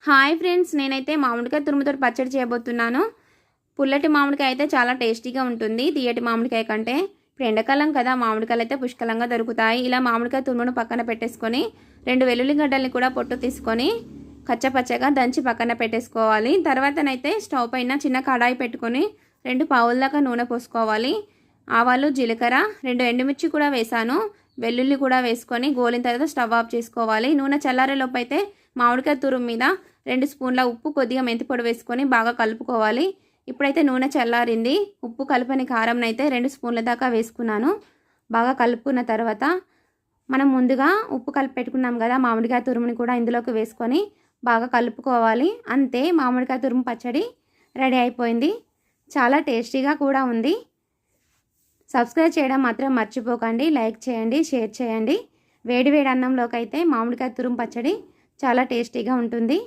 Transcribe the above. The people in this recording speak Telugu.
హాయ్ ఫ్రెండ్స్, నేనైతే మామిడికాయ తురుముతో పచ్చడి చేయబోతున్నాను. పుల్లటి మామిడికాయ అయితే చాలా టేస్టీగా ఉంటుంది తీయటి మామిడికాయ కంటే. ఇప్పుడు ఎండాకాలం కదా, మామిడికాయలు అయితే పుష్కలంగా దొరుకుతాయి. ఇలా మామిడికాయ తురుమును పక్కన పెట్టేసుకొని 2 వెల్లుల్లి గడ్డల్ని కూడా పొట్టు తీసుకొని కచ్చపచ్చగా దంచి పక్కన పెట్టేసుకోవాలి. తర్వాతనైతే స్టవ్ పైన చిన్న కడాయి పెట్టుకొని 2 పావుల దాకా నూనె పోసుకోవాలి. ఆవాలు, జీలకర్ర, 2 ఎండుమిర్చి కూడా వేసాను. వెల్లుల్లి కూడా వేసుకొని గోలిన తర్వాత స్టవ్ ఆఫ్ చేసుకోవాలి. నూనె చల్లారేలోపు అయితే మామిడికాయ తురుము మీద 2 స్పూన్ల ఉప్పు, కొద్దిగా మెంతిపొడి వేసుకొని బాగా కలుపుకోవాలి. ఇప్పుడైతే నూనె చల్లారింది. ఉప్పు కలపని కారంనైతే 2 స్పూన్ల దాకా వేసుకున్నాను. బాగా కలుపుకున్న తర్వాత మనం ముందుగా ఉప్పు కలిపి పెట్టుకున్నాం కదా, మామిడికాయ తురుముని కూడా ఇందులోకి వేసుకొని బాగా కలుపుకోవాలి. అంతే, మామిడికాయ తురుము పచ్చడి రెడీ అయిపోయింది. చాలా టేస్టీగా కూడా ఉంది. సబ్స్క్రైబ్ చేయడం మాత్రం మర్చిపోకండి. లైక్ చేయండి, షేర్ చేయండి. వేడి వేడి అన్నంలోకి అయితే మామిడికాయ తురుము పచ్చడి చాలా టేస్టీగా ఉంటుంది.